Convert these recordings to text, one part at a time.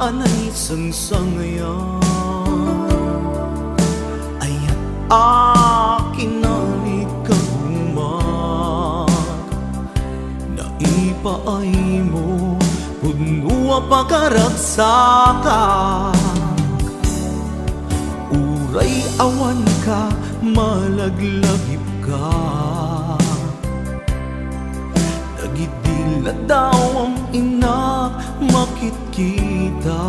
anay sangsangayan aya't akin na ikagumat naipaay mo puno pakaragsakan uray awan ka malaglagip ka nagidila daw ang ina makitkita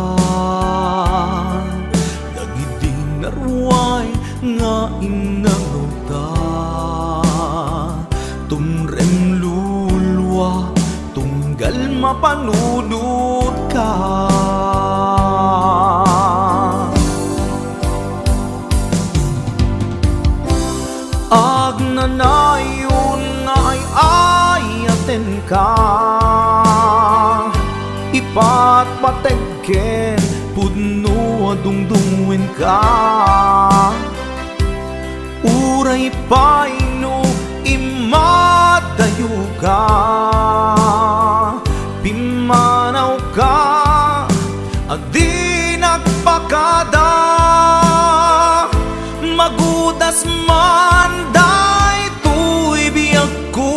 nagidinarway nga inangota tumrem lulwa tunggal mapanunod ka agnanayon nga ay ayaten ka ipat pategken pudno adungdungwen ka uray paino imadayo ka pimanaw ka adi nagpakada magudas man day tuy biyag ko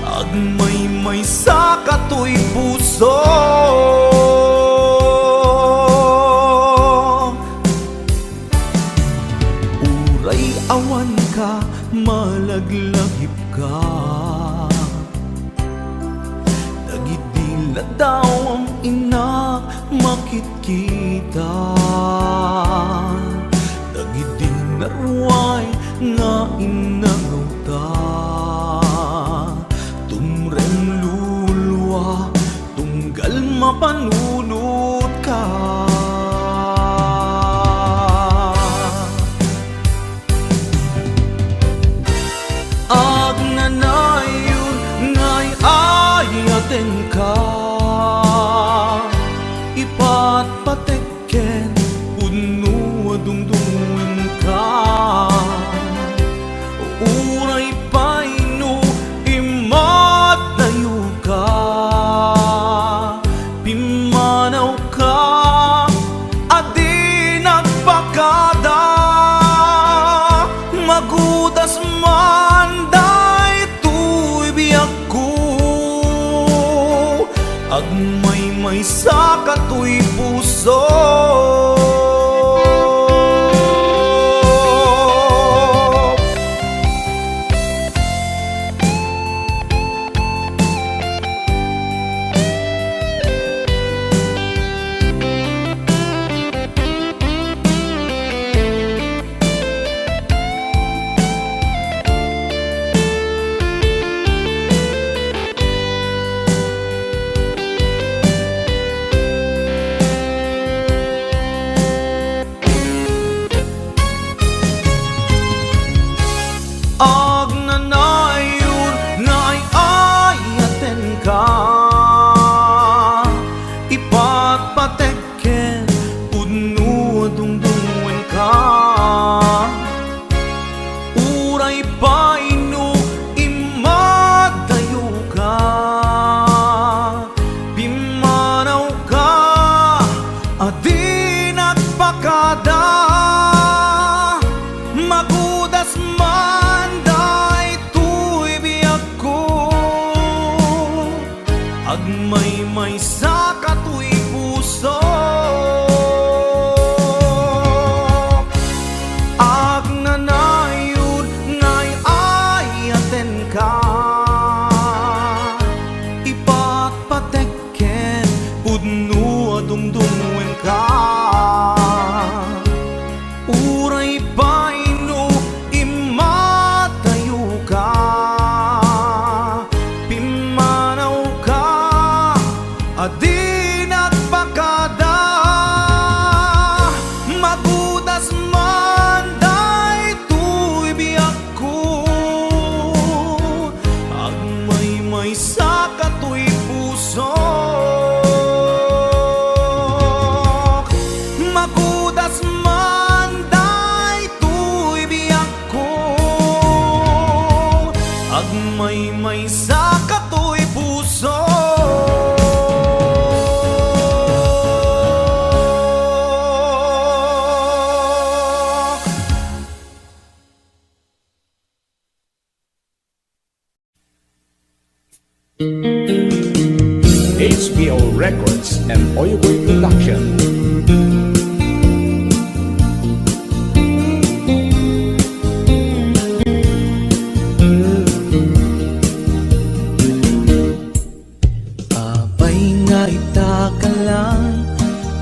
agmay sa katoy puso uray awan ka malaglagip ka nagidila daw ang ina makitkita nagidinarway nga inangota tumrem lulwa tunggal mapanunod ka agnanayon nga'y ayaten ka ipat patekken puno adungdungwen ka uray paino imadayo ka pimanaw ka adi nagpakada magudas man day tuy biyag ko agmay sa katoy puso agnanayon nga'y ayaten ka ipat patekken puno adungdungwen ka uray paino imadayo ka pimanaw ka adi nagpakada magudas man agmay sa katoy puso agnanayon nga'y ayaten ka ipat patekken pudno adungdungwen ka uray paino imadayo ka HBO Records and Oyoboy Production. Apay nga itaka lang,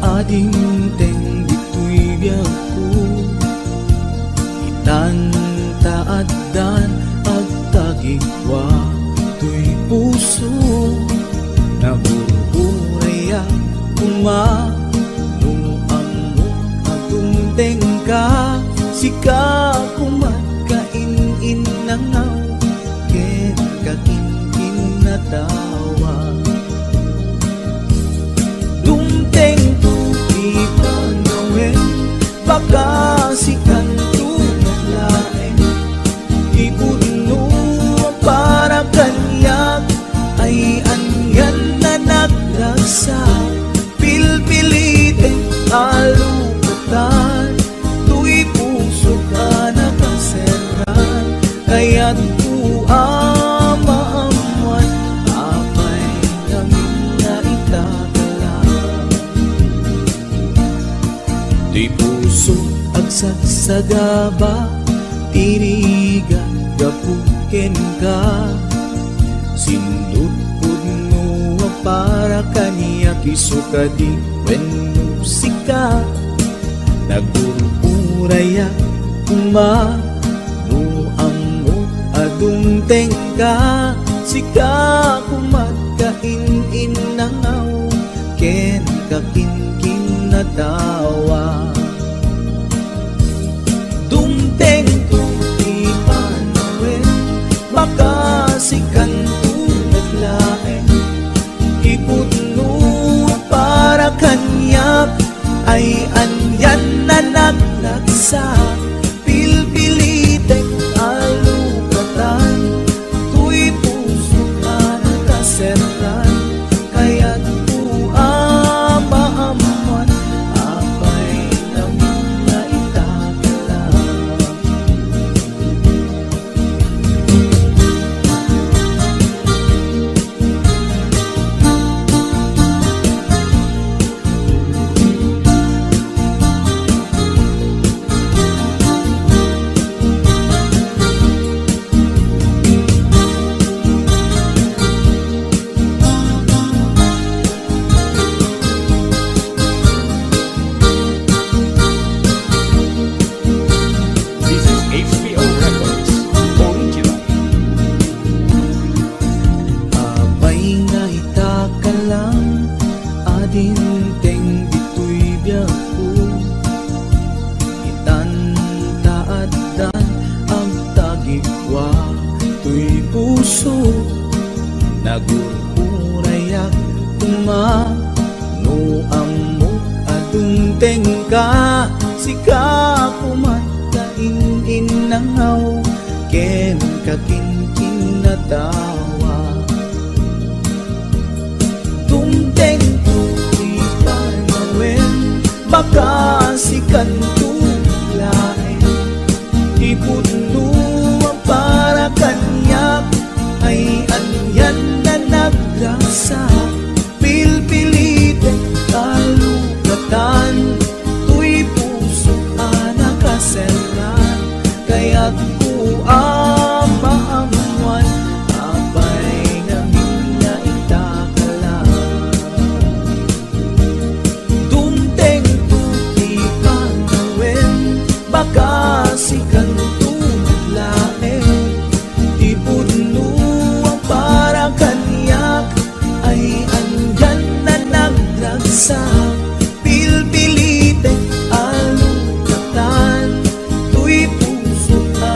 ading teng dito'y biyaku. Itan taadan ag tagigwa to'y puso. Nabuburaya kumano ang atong tengka. Sika kumatkain nangaw, ken kakin natawa. Dumteng tuti panawin, baka sikan tunaglain. Ibuno para kanyak, ay anyan na nagrasa. Pilpilitin alupatan, tu'y puso ka nakaseran. Kaya't maamuan, apay namin na itagalan. Di puso agsagsagaba, tirigan gapuken ka. Sindut pudno para kaniya kisuka di wen musika. Nagururaya kumano amo adung tengka. Sika kumatkain nangaw, ken kakin natawa. Dumteng tuti panawin, baka sikan tunaglain. Ipuno para kanyak, ay anyan na nagnagsa. Pilpilitek alupatan, tu'y puso ka nakaseran. Kaya't maamuan, apay namin na itagalan. This is HBO Records Original. Apay nga itaka lang, adin teng dito'y biyaku. Itan taadan ang tagigwa to'y puso. Nagururayak kumano amo adung tengka. Sika kumatkain nangaw, ken kakin natawa. Dumteng tuti panawin, baka sikan tunaglain. Ipuno para kanyak, ay anyan na nagrasa. Pilpilitin kalugatan, tu'y puso ka nakaseran. Kaya't maamuan, apay namin na itagalan. Dumteng tuti panawin, baka sikan tunaglain. Ipuno para kanyak, ay andyan na nagragsa. Pilpilitin alukatan, tu'y puso ka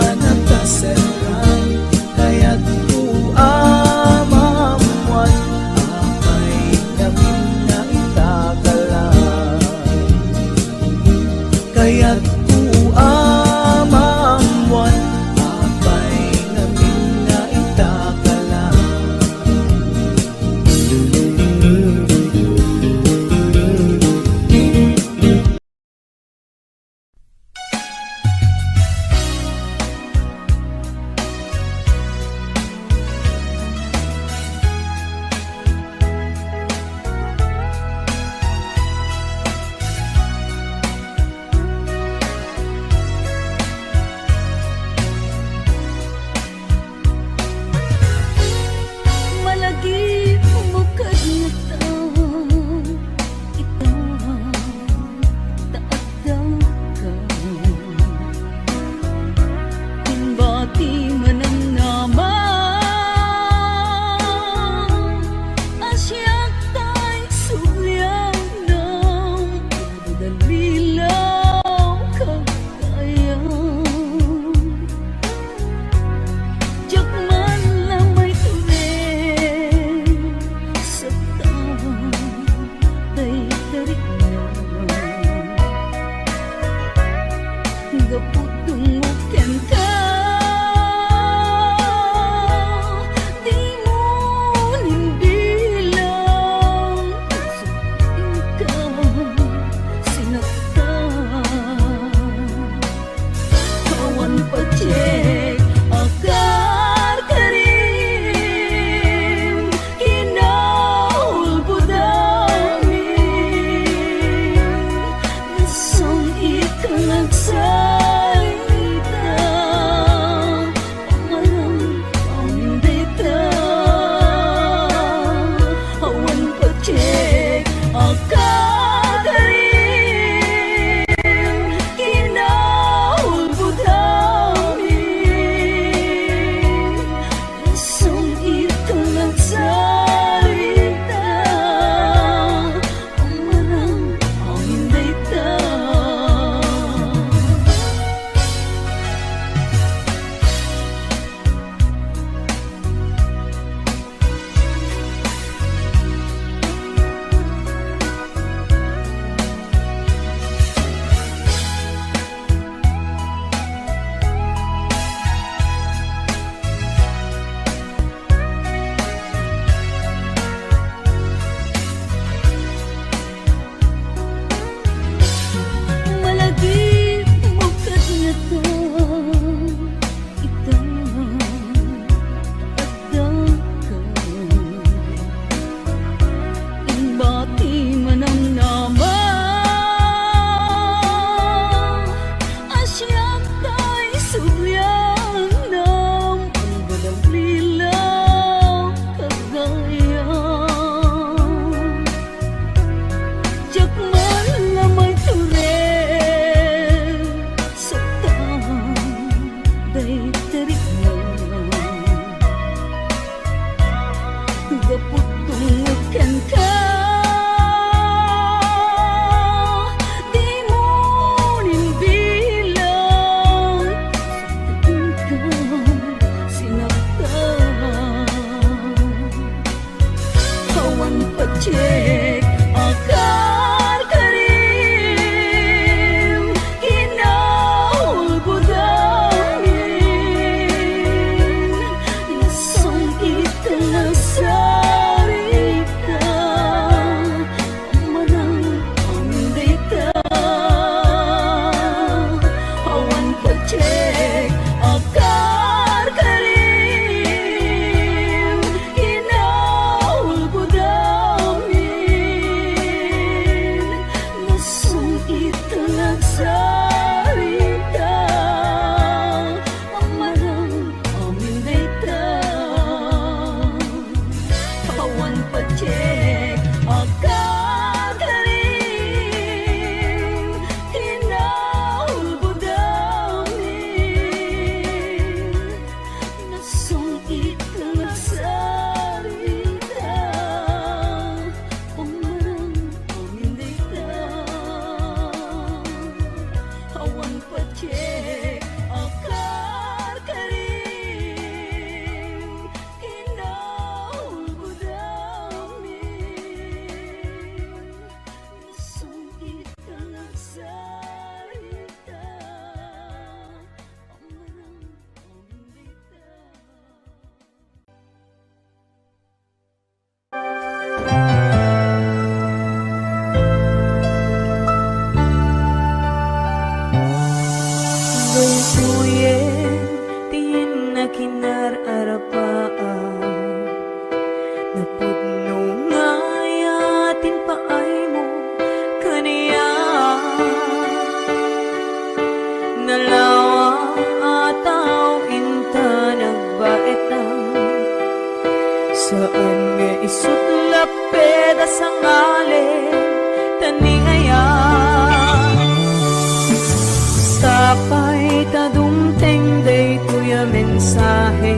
dumteng day tuya mensahe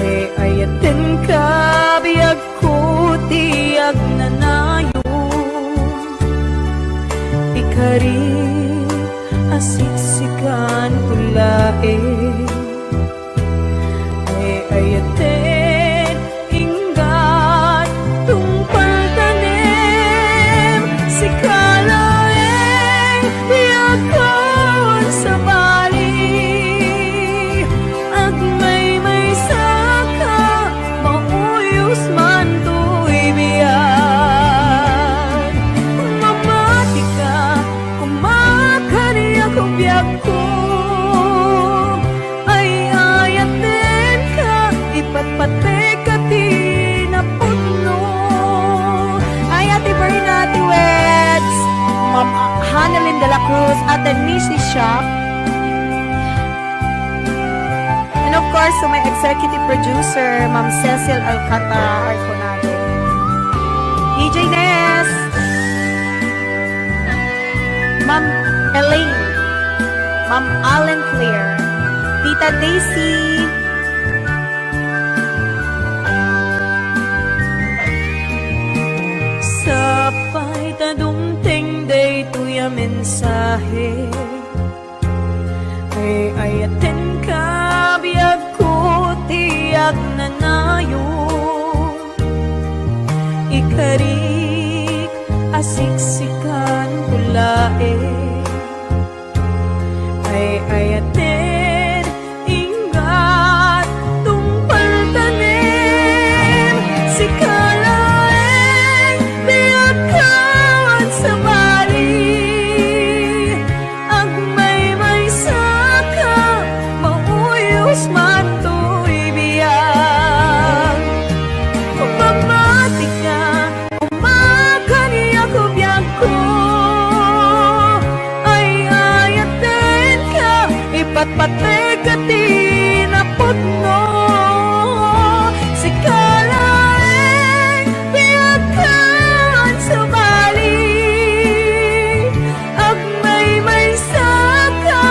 ay ayaten ka biyag ko tiyag nanayo ikari asiksikan tulae ay ayaten inggat tungpal tanem si kalaeng biyakon sa bali at may saka mauyos man to'y biyan mamati ka kumakari ako biyak ko ay ayaten ka ipatpate ka tinapuno ay Ate Berna Duets Ma'am Hanalyn de la Cruz at the Nisi Shop and of course to my executive producer Ma'am Cecil Alcantara Arconado DJ Ness Ma'am Elaine Ma'am Allen Claire Tita Daisy Sapay ta dumteng day tuya mensahe ay ayaten ka biyag ko tiyag nanayo ikarik asiksikan tulae ay ayaten inggat tungpal tanem si kalaeng biyagkan sa bali ang may saka mauyos man to'y biyag mamati ka kumakani ako biyag ko ay ayaten ka ipatpate ka tinaputno si kalaeng biyagkan sa bali at may saka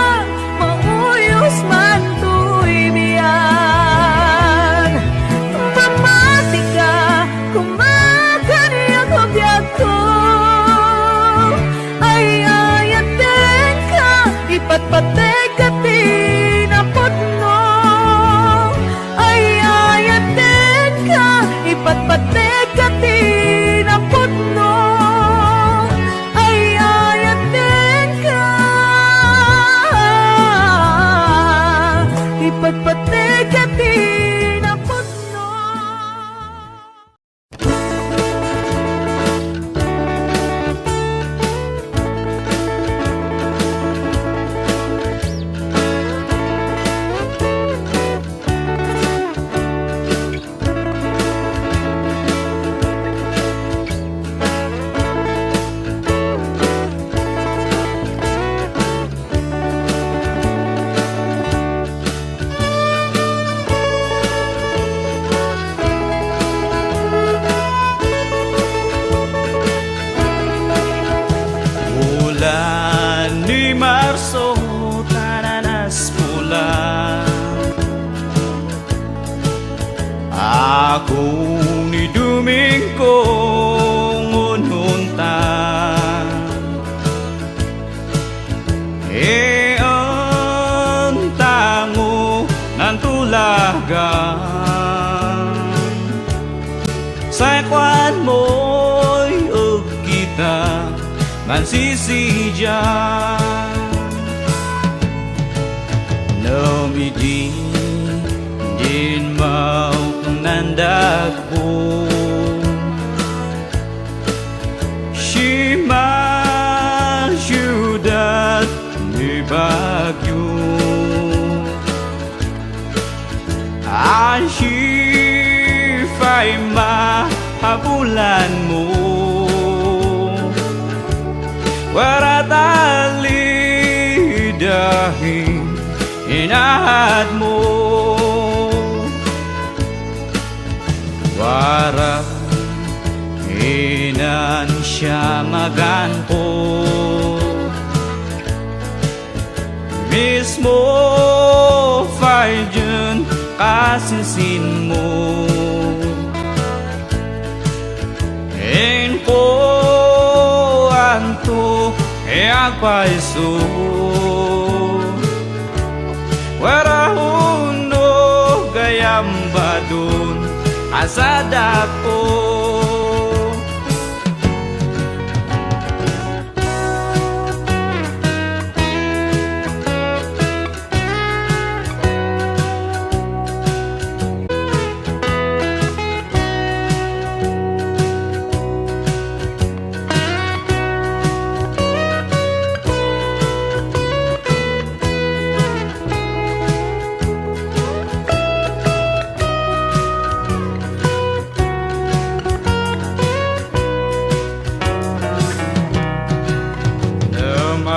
mauyos man to'y biyan mamati ka kumakani ako biyag ko ay ayaten ka ipatpate ka tinaputno ay ayaten ka ipatpate ka tinaputno ay ayaten ka ipatpate ka tinaputno Bulan ni Marso, tananas pula Ako ni Domingo ngununta ang tango ng tulagan Sa kwan mo'y ug kita mansisijan Namidi din mau nandagpo Shima syudad ni Bagyo Ashifay mahabulan mo Waratali dahil inahad mo Wara inan siya maganpo mismo phải dừng cả xin mo en ko anto e agpaiso wara hundo gayam badun asada ko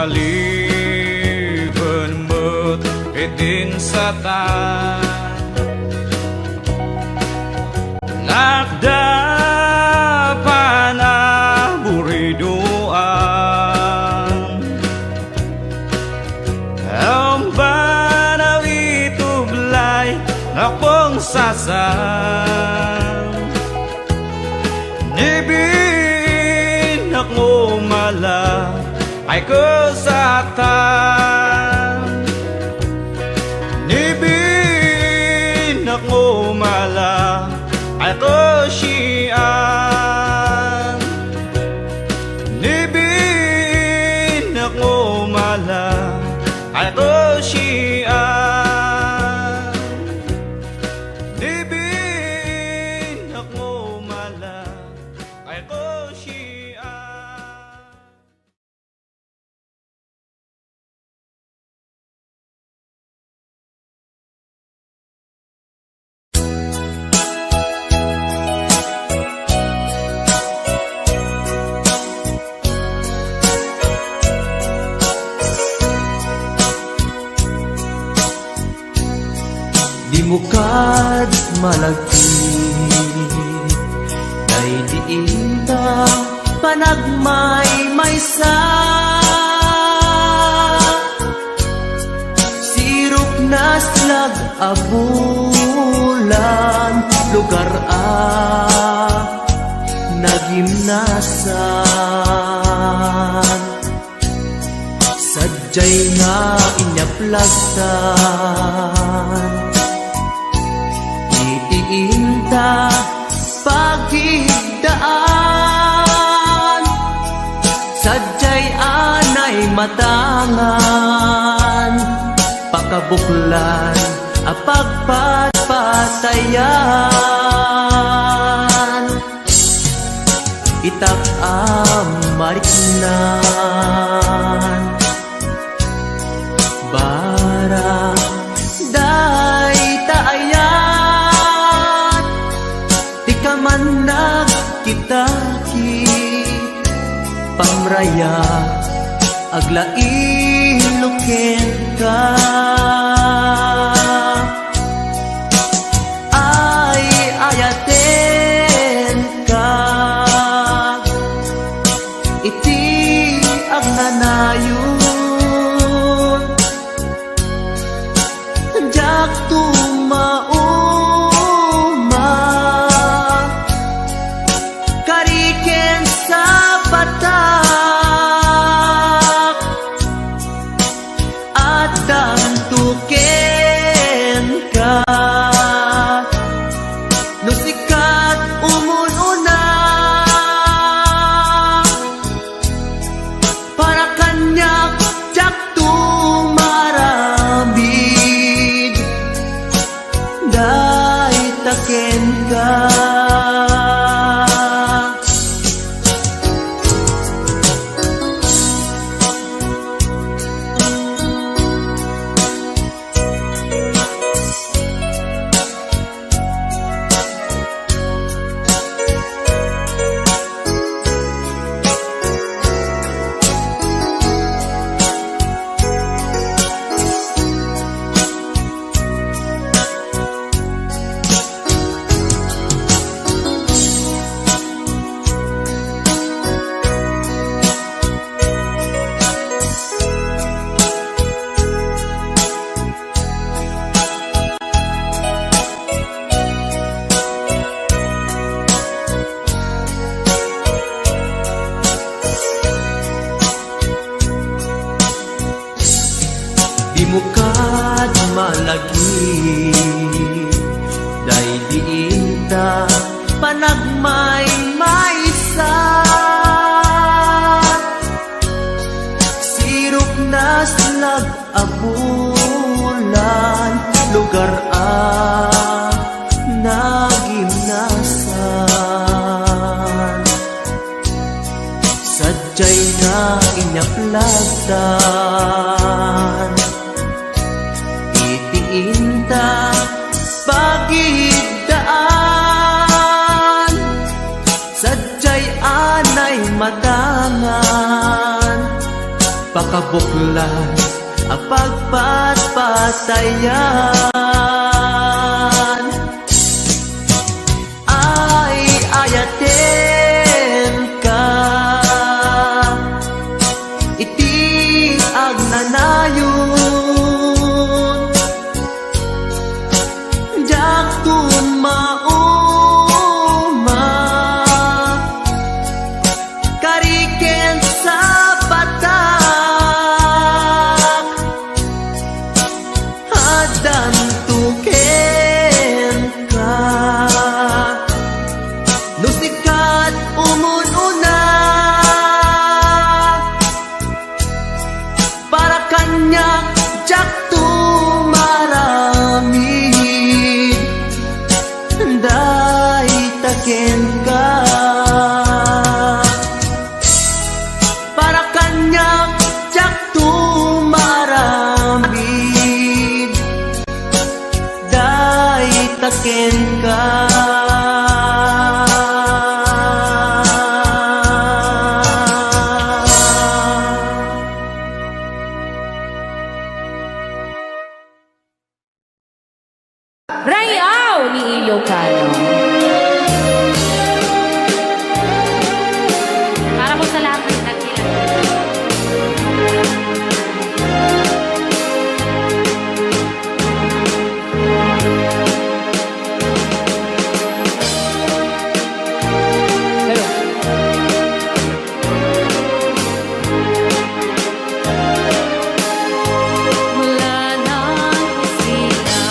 maliban mo't itin sa nakda pa na buriduan ang banaw itublay na pong sasang nibin ako mala ay kesatan nibin ako mala ay kesian nibin ako mala ay kesian nibin ako mala ay kesian. Mukad malagki kay diinta panagmay maysa sirok na slag abulan lugar nagimnasan sadyay nga inyaplagtan inta pagigdaan sadyay anay matangan pakabuklan a pagpatpatayan itak amariknan bara day taayan man nagkitaki pamraya aglailuken ka ay ayaten ka iti agnanayon jak tumao mo kad malagi day diinta panagmay maysa sirok na slag abulan lugar nagimnasan sadyay na inyaplagdan itiinta pagigdaan sadyay anay matangan pakabuklan ang pagpatpatayan ay ayaten ka iti agnanayon jak tumauma kariken sa batak hadan tuken ka nusikat umununa para kanya jak tumaramid day taken ka para kanya jak tumaramid day taken ka Rayaw ni Ilocano. Para po sa lahat ng nagkilala. Mula nang sila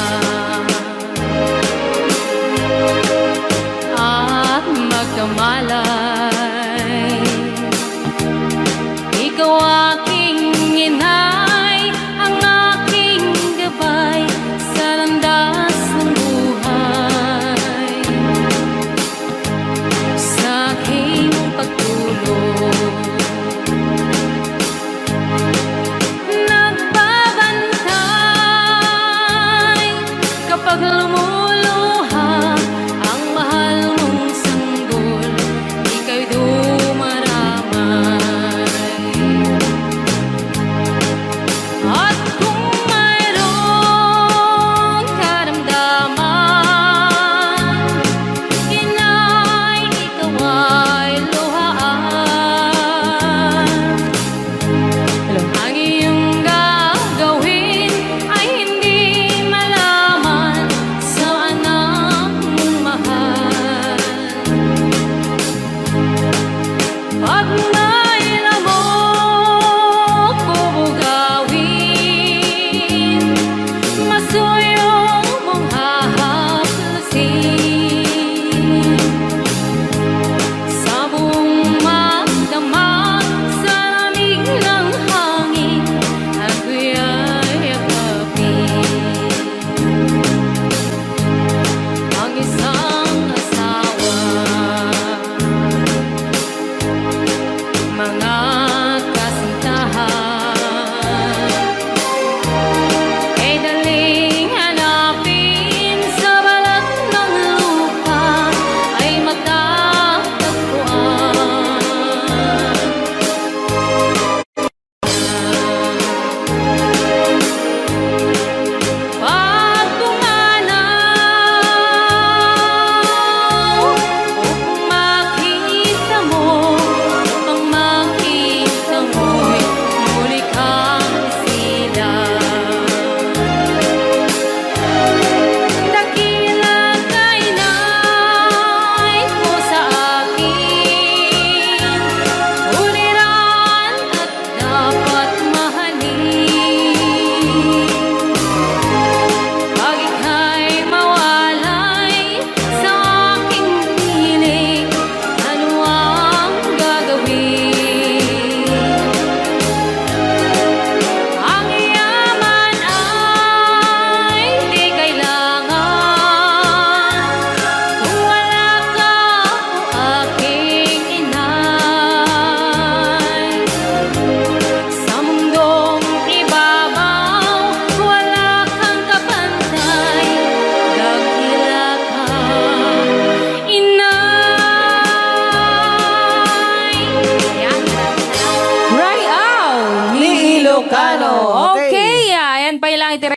Senpai lang iti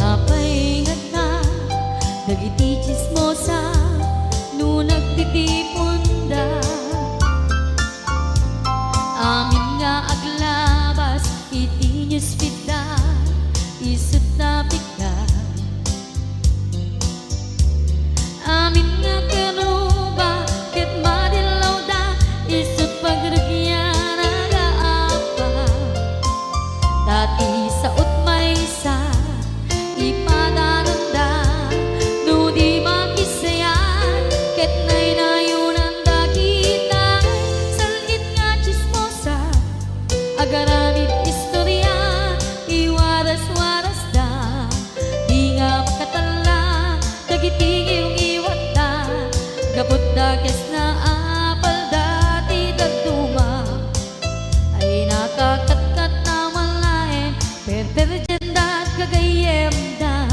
Apay nga na, dagiti chismosa, no nagtitipon da. Amin nga aglabas, iti newsfeed da, isut na bigla. Amin nga karuba, ket madilaw da, isut pagragyan nagaapa. Dati sa utmaysa, ipadananda, no di makisayan, ket naynayunan da kita. Salit nga chismosa, agaramid istorya, iwaras-waras da. Di nga makatala, dagiting iyong iwat da. Gabot da kes na apal dati dagduma, ay nakakatkat na malain, perperjenda at kagayem da.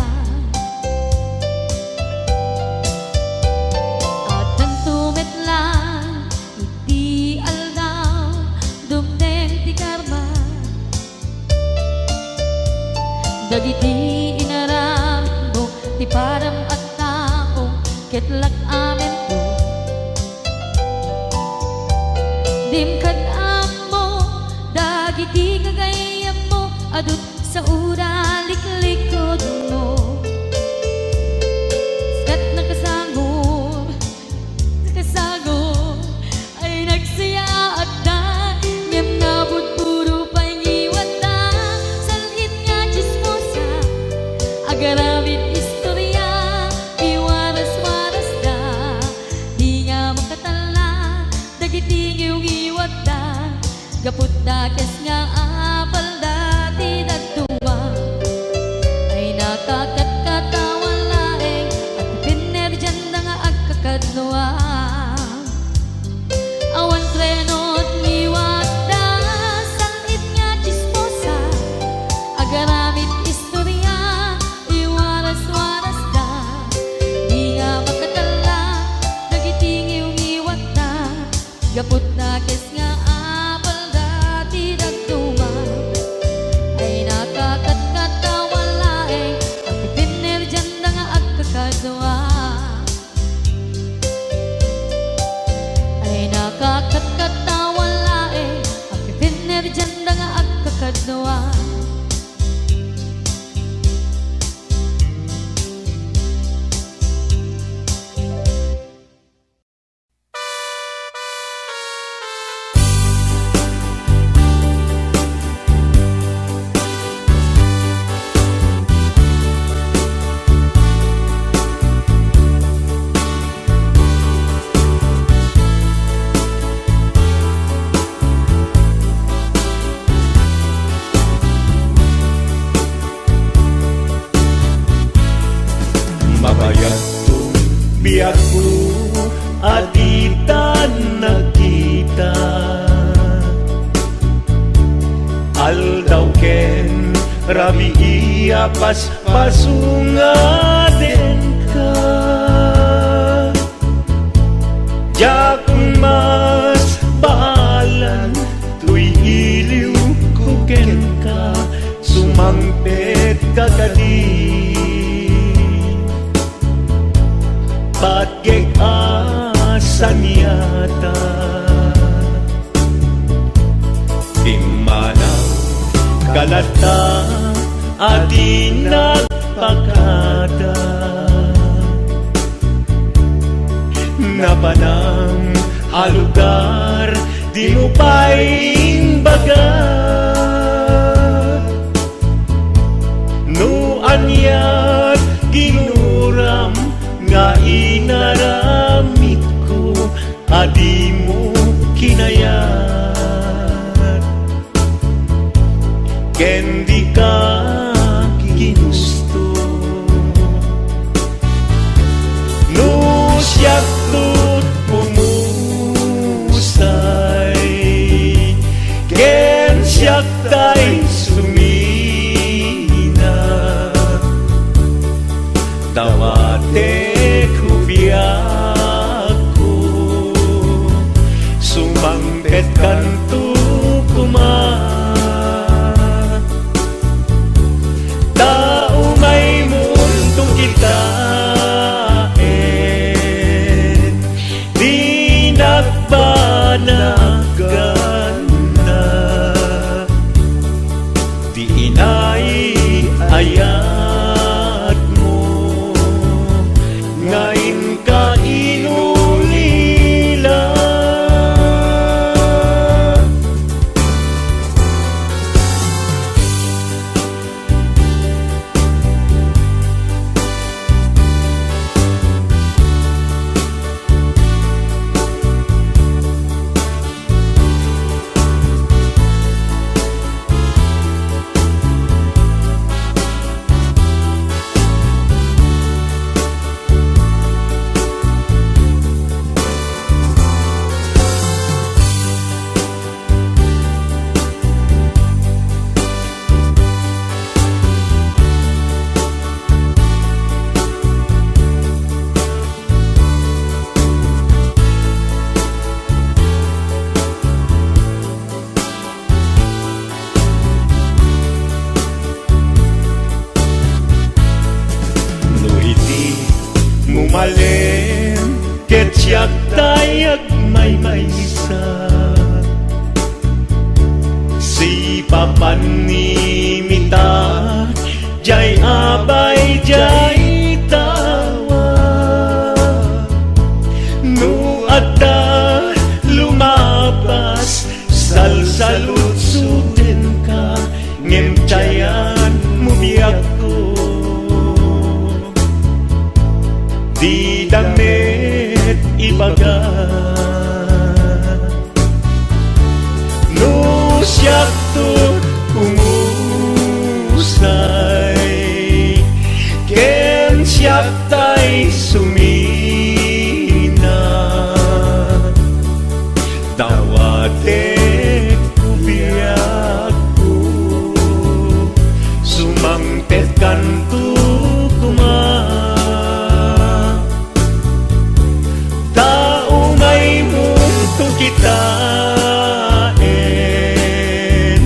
At nang tumit lang, iti aldaw, dumdeng ti karma. Dagiti inaram mo, ti param at taong, ketlak amen ko. Dimkad mo, dagiti kagayam mo, adut sa ura liklikod mo. Skat nakasagod, ay nagsaya at da, ngem nabot puro pangiwat da. Salit nga chismosa, agaramid istorya, iwaras-waras da. Di nga makatala, dagiting iyong iwat da. Gaput da kes nga apal dati dagduwa, ay nakakatkatawa laeng, at pinerjan na nga agkakadluwa. Awan trenot ngiwat da, salit nga chismosa, agaramid istorya, iwaras-waras da. Di nga makatala, dagiting iyong iwat da. Gaput na kes nga apal dati dagduma, ay nakakatkatawa laeng, at pinerjan na nga agkakadluwa. Ay nakakatkatawa laeng, at pinerjan na nga agkakadluwa. Mabayagtong biyak ko at itan nakita. Aldaw ken rabi iyapas pasungaden ka. Jak mas baalan tuy iliw ko ken ka, sumangpet kakali. Bagay asan yata, di manaw kalata at inagpakada. Napanang alugar, di mo pa'y baga. No anyat ginuram nga inaramit ko, adi mo kinayat. Ken di ka kinus Dawate kubiako Sumangpet kanto kuma Tao may mundo kita Di nagbanagan na Di inay ayat mo Ngayon ka inulila Mumalim, ketyak tayag may isa Si papanimita, jay abay, jay tawa Nu ada lumabas, salsalutsudin ka Ngem cayan mubiyak ko Di damit ibaga No siyak to umusay Ken siyak tay sumina Dawate kubiyak ko Sumangpet kanto kuma Kitain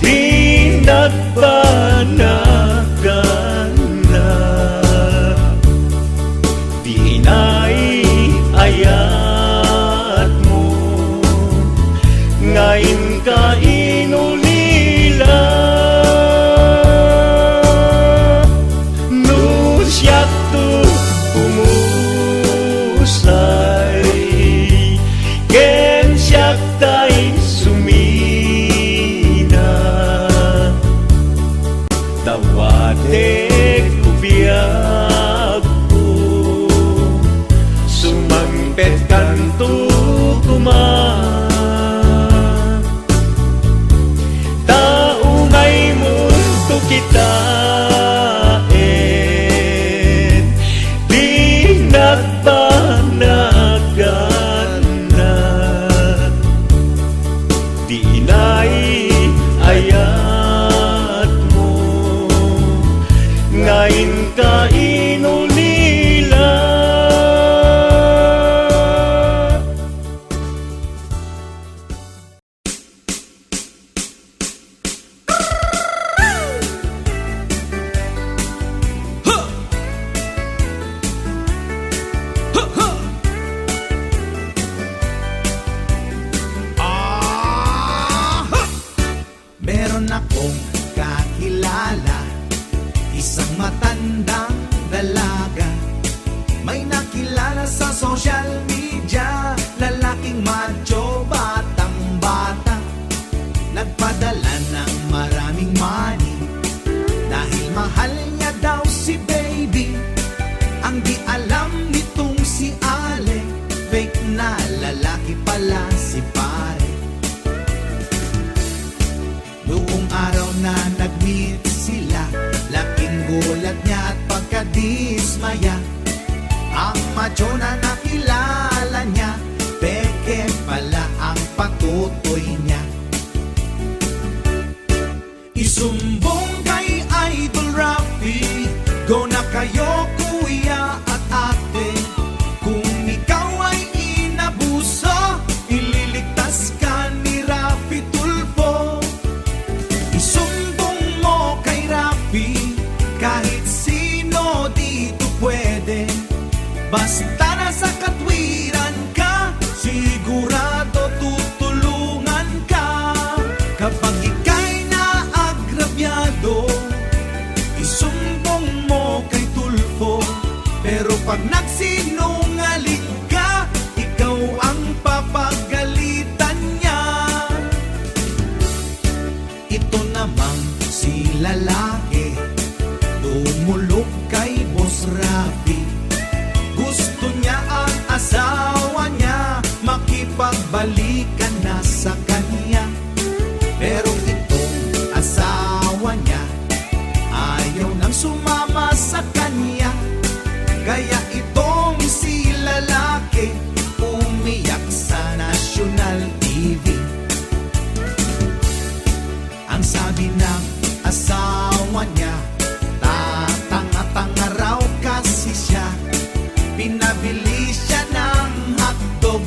di nagbanagan na Di inay ayat mo Ngayon ka inulila No siyak to umusay Ken siyak tay sumina Dawate kubiyak ko Sumangpet kanto kuma Tao may mundo kita Di nagbanagan Di inay ayat mo Ngayon ka inulila Meron akong kakilala, isang matandang dalaga. May nakilala sa social media, lalaking macho, batang bata. Nagpadala ng maraming money, dahil mahal niya daw si baby. Ang di alam nitong si Ale, fake na lalaki pala si pare. Noong araw na nag-meet sila, laking gulat niya at pagkadismaya. Ang macho na nakilala niya, peke pala ang patutoy niya. Isumbong kay Idol Rafi, go na kayo kung Basta nasa katwiran ka, sigurado tutulungan ka. Kapag ika'y naagrabyado, isumbong mo kay Tulfo. Pero pag nagsinungaling ka, ikaw ang papagalitan niya. Ito namang si lalaki, tumulog kay Boss Rafi. Gusto niya ang asawa niya, makipagbalikan na sa kanya. Pero itong asawa niya, ayaw nang sumama sa kanya. Kaya itong si lalaki, umiyak sa National TV. Ang sabi ng asawa niya, tatanga-tanga raw kasi siya. Pinabili siya ng hotdog,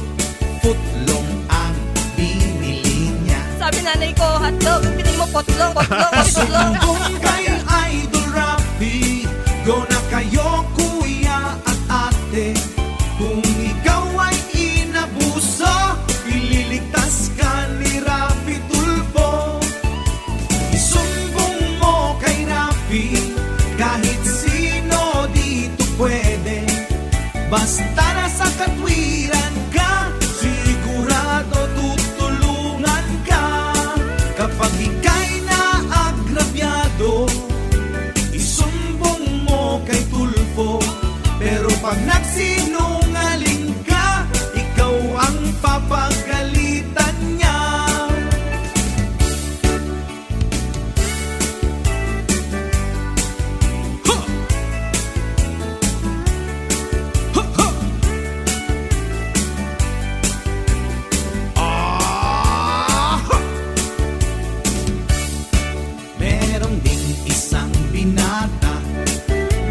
footlong ang binili niya. Sabi nanay ko, hotdog, pinili mo potlong, potlong. Kung kay Idol Rafi, go na kayo kuya at ate. Kung ikaw ay inabuso, ililigtas ka ni Rafi Tulfo. Isumbong mo kay Rafi, kahit sino dito pwede. Basta nasa katwiran ka, sigurado tutulungan ka. Kapag ika'y naagrabyado, isumbong mo kay Tulfo. Pero pag nagsinungaling ka, ikaw ang papagalitan niya. Meron ding isang binata,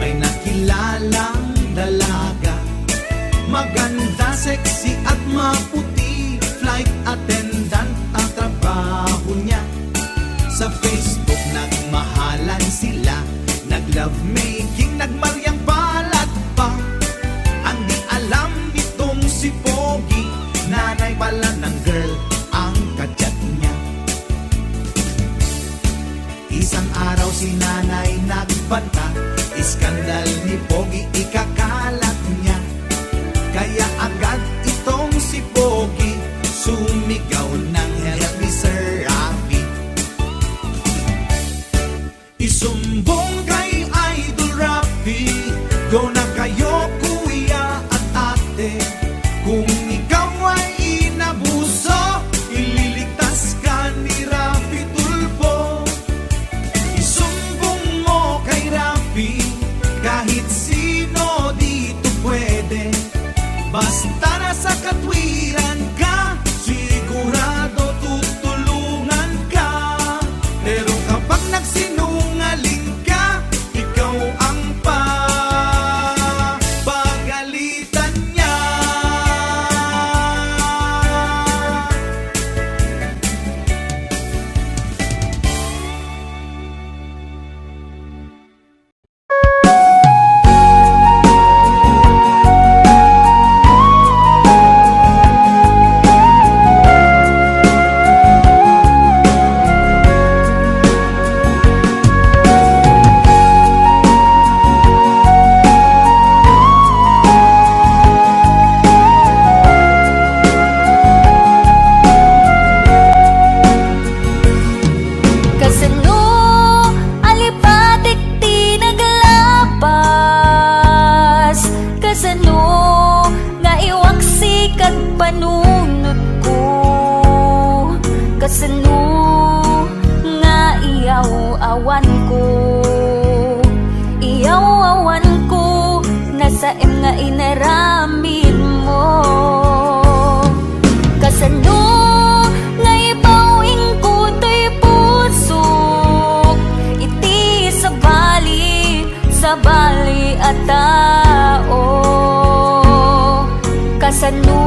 may nakilalang dalaga. Maganda, sexy at maputi, flight attendant ang trabaho niya. Sa Facebook nagmahalan sila, nag-love making, nagmaryang balat pa. Ang di alam nitong si Pogi, nanay pala ng girl ang kachat niya. Isang araw si nanay nagbanta, iskandal ni Pogi ikakalat niya. Kaya agad itong si Pogi, sumigaw ng help me Sir Rafi. Isumbong kay Idol Rafi, go na kayo kuya at ate. Kung ikaw ay inabuso, ililigtas ka ni Rafi Tulfo. Isumbong mo kay Rafi, kahit sino dito pwede. Basta nasa katwiran ka, sigurado tutulungan ka. Pero kapag nagsinungaling ka, ikaw ang papagalitan niya. Kasano alipatik ti naglapas, kasano nga iwaksi kag panunod ko, kasano nga iyaw-awan ko, iyaw-awan ko, nasa nga inaramid mo. Kasano nga ibawing ko to'y puso, iti sa bali at tao. Kasano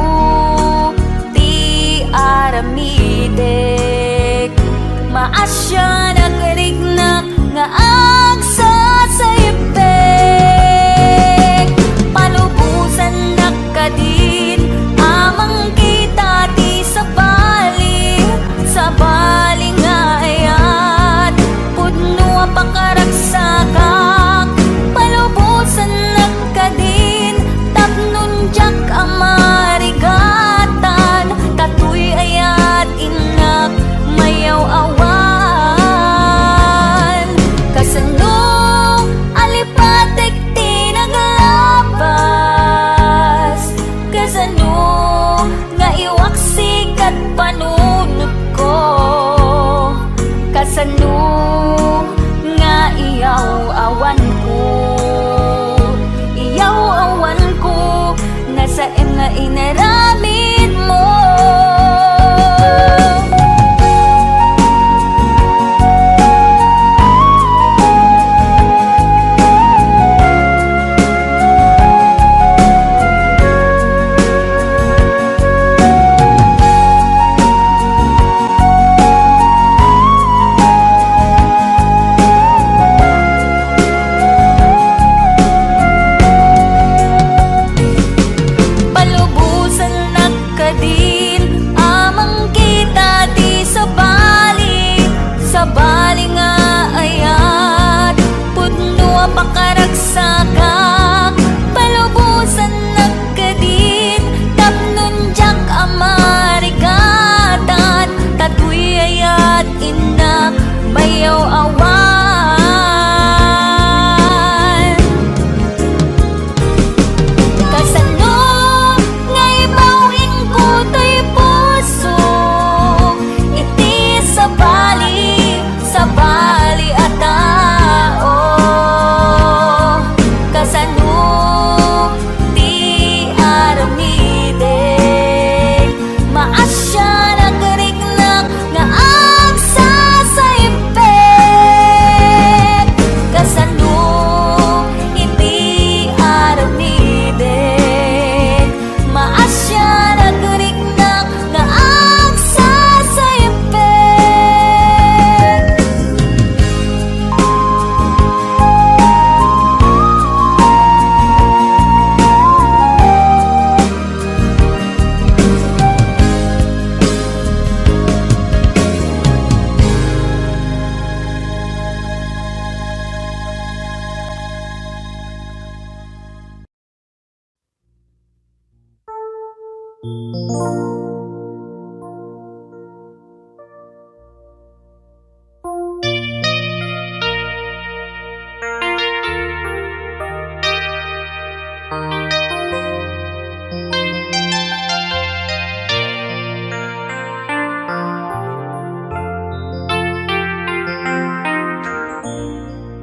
ti aramidek, maasya nagrignak nga agsa sa ipek, palubusan inaramid mo.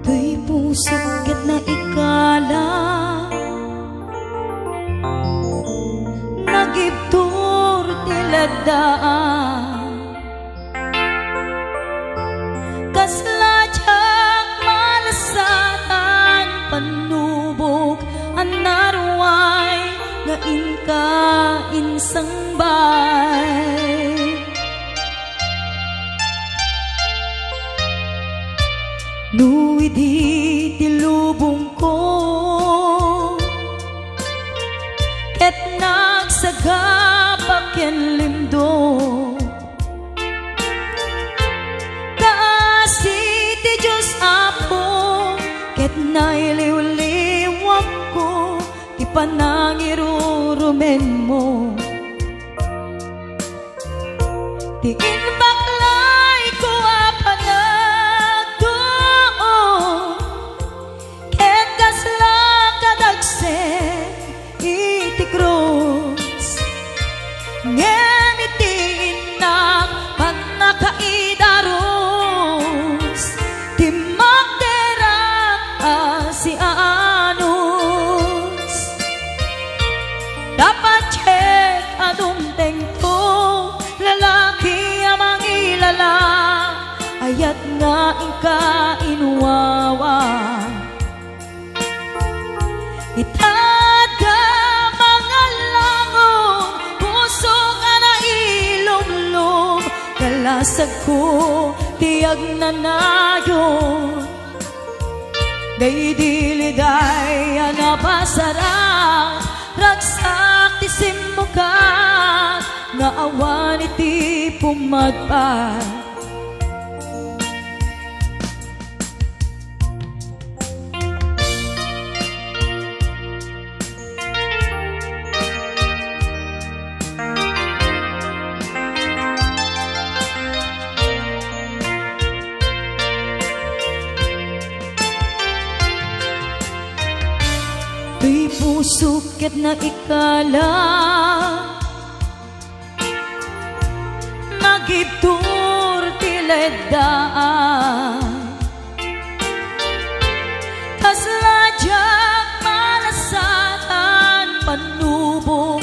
Tuy pusok ket na ikala nagibtur tiladaan kasladyak malasatan panubog anarway nga inka insang bay. Nuwidi tilubong ko ket nagsagabak ken limdo kaasi ti Diyos Apo ket nailiw-liwak ko ti panangirurumen mo ti inbaklay ko ayat nga ingka inuwawa itada mga langon puso nga nailumlum kalasag ko tiyag nanayon day diliday anapasarang ragsak ti simukat nga awan iti pumadpad. Tuy pusok ket na ikala nagibtur tiledaan kasladyak malasatan panubok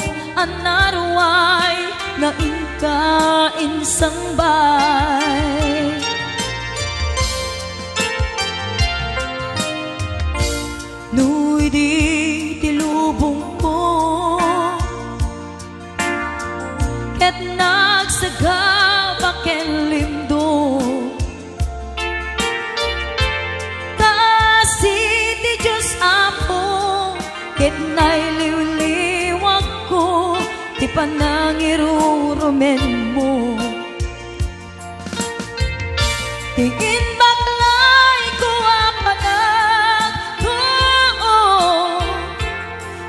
sangbay. Nu'y di tilubong mo ket nagsagabak ken lindo kasi ti Diyos Apo ket nailiwliwag ko ti panangirurumen mo. Tingin baklay ko apanag ko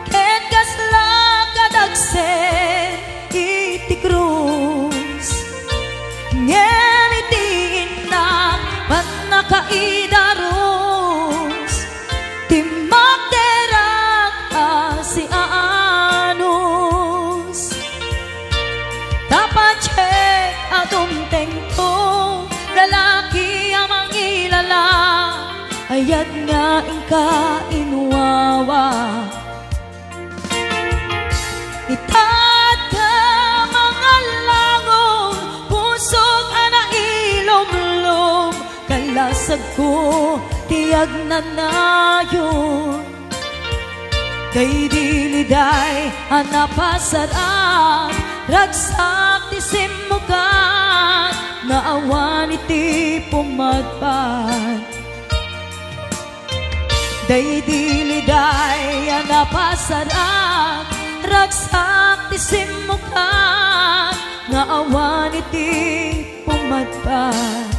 ket kasla kadagsen iti krus ngem iti inak panakaidaros ti magderak si anos dapat check atong tengko lalaki amang ilala ayat nga ingka inuwawa itat ka mga langong pusok ana ilom-lom kalasag ko tiyag na nayon kay diliday anapasarap ragsak ti simukan na awan iti pumadpad day diliday anapasarap ragsak ti simukan na awan iti pumadpad.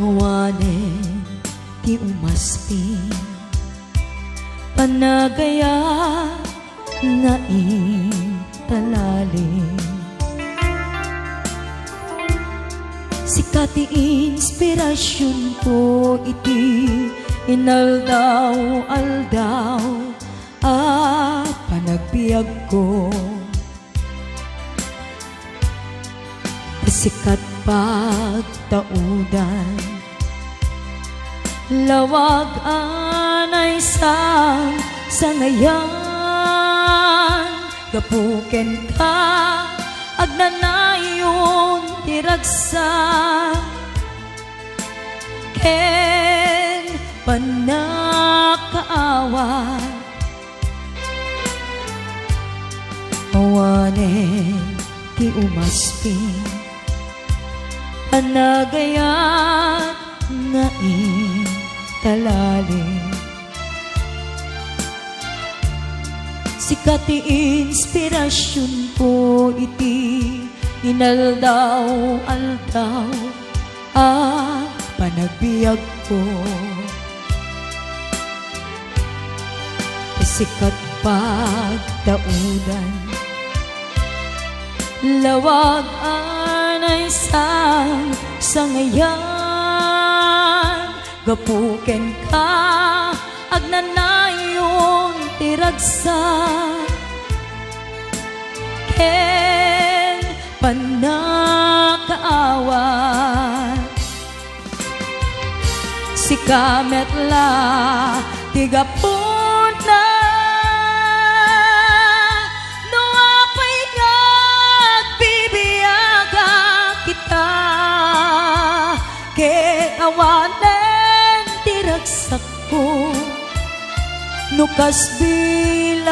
Awanen ti umaspin panagaya nga intalalim sikat ti inspirasyon ko iti inaldaw-aldaw at panagbiag ko sikat pagtaudan lawag anay sa ngayan gapuken ka agnanayon tiragsak ken panakaawat awanen ti umaspin panagayat nga intalalim sikat ti inspirasyon ko iti inaldaw-aldaw at panagbiag ko sikat pagtaudan lawag anay sa ngayan gapuken ka agnanayon tiragsak ken panakaawat si kametla tigapon na no apay ngagbibiyaga kita ket awanen tiragsak ko nukas bilang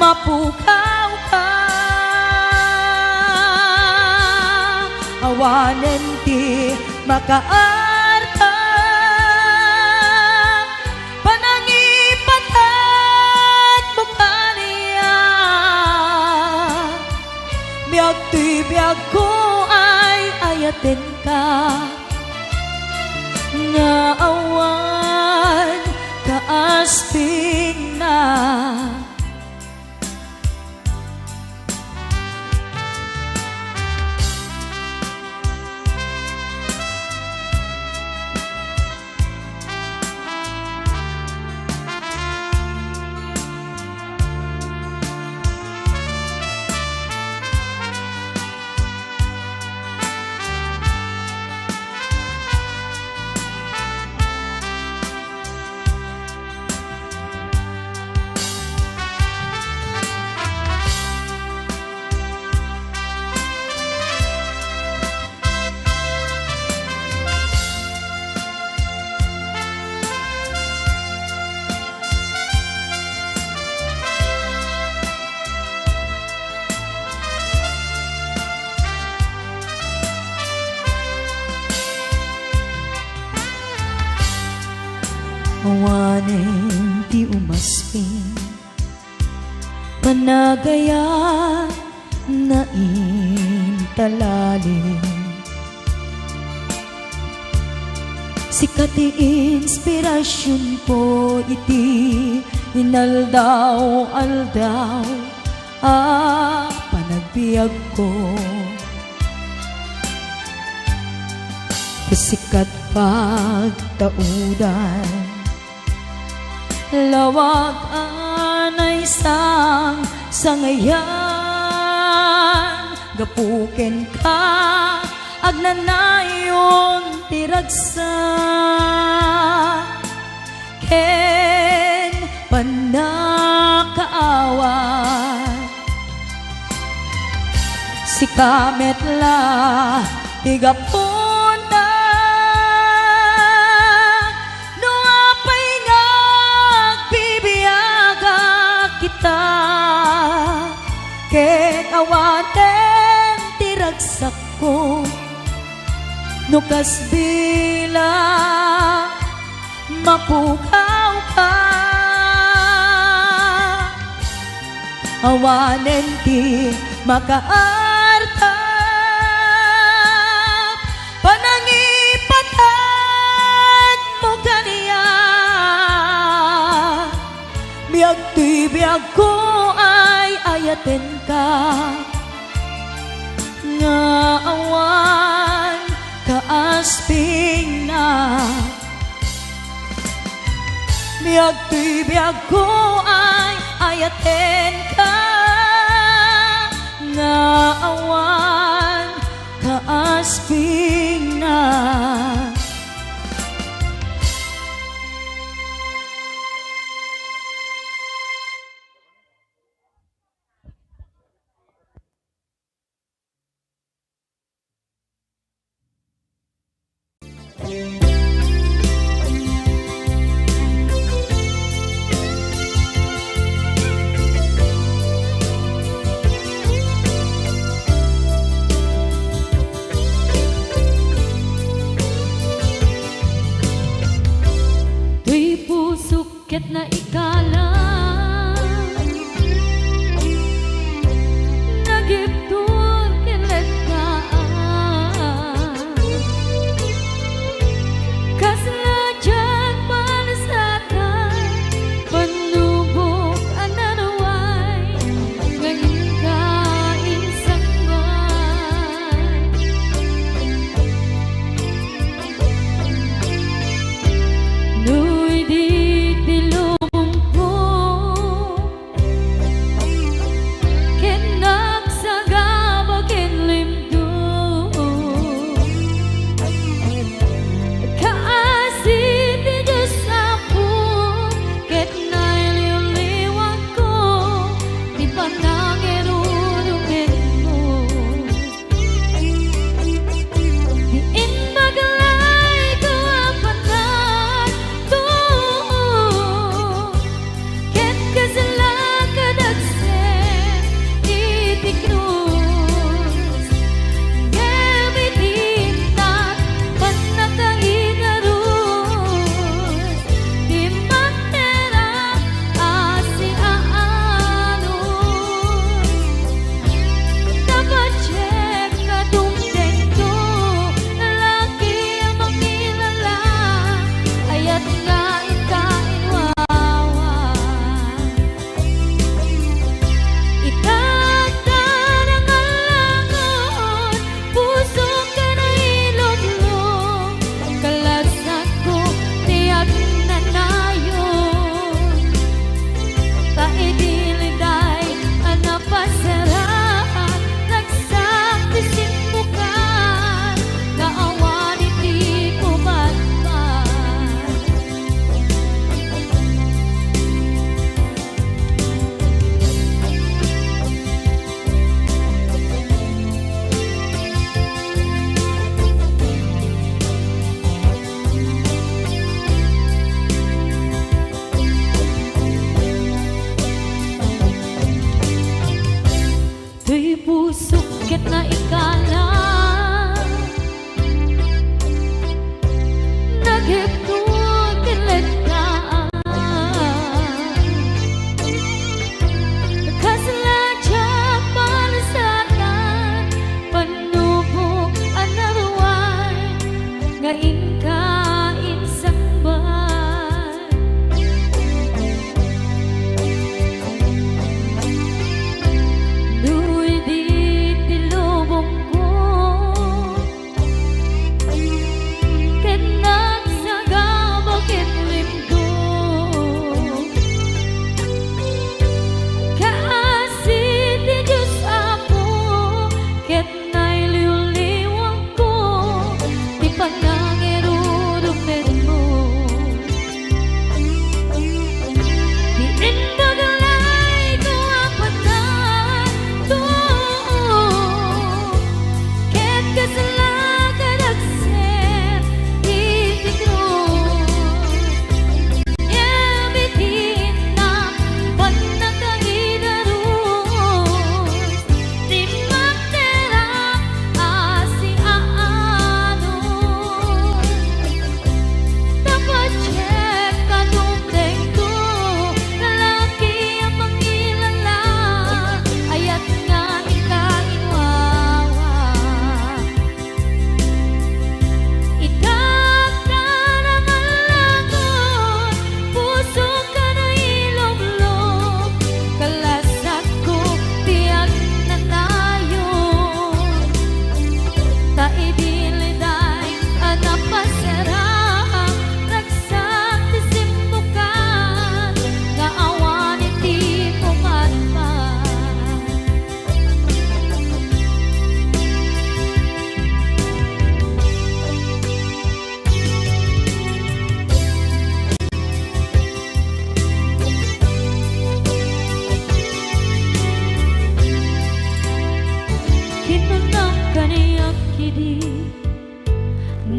mapukaw ka. Awanen ti makaarta, panangipatat mo kaniya. Biyag tuy biyag ko ay ayaten ka, nga awan kaasping na. Awanen ti umasping, panagaya na intalalim. Sikat ti inspirasyon po iti inaldaw-aldaw panagbiag ko. Sikat pagtaudan, lawag anay sang sangayan. Gapuken ka agnanayon tiragsa, ken panakaawan. Si kametla tigapunta, no apay nga agbibiyaga kita, ket awaten tiragsak ko, no kasbila mapukaw ka. Awanen ti makaarta, panangipatad mo kaniya. Biyag ti biyag ko ay ayaten ka, nga awan kaasping na. Biyag ti biyag ko ay ayaten ka, nga awan kaasping na.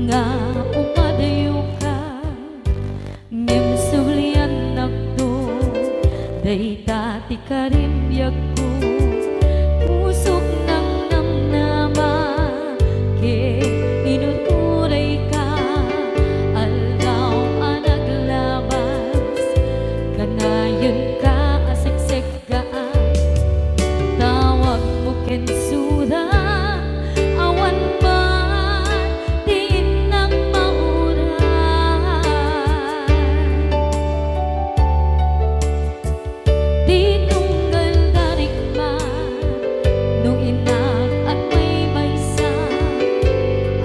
nga umadayo ka ngem sulian nakdo day dati ka rin ko pusok ng namnama ke inuturay ka aldaw ang naglabas kanayon ka asiksik ka tawag mo kensuda awan man din ng mauran di tunggal darik man nung inak at may maysa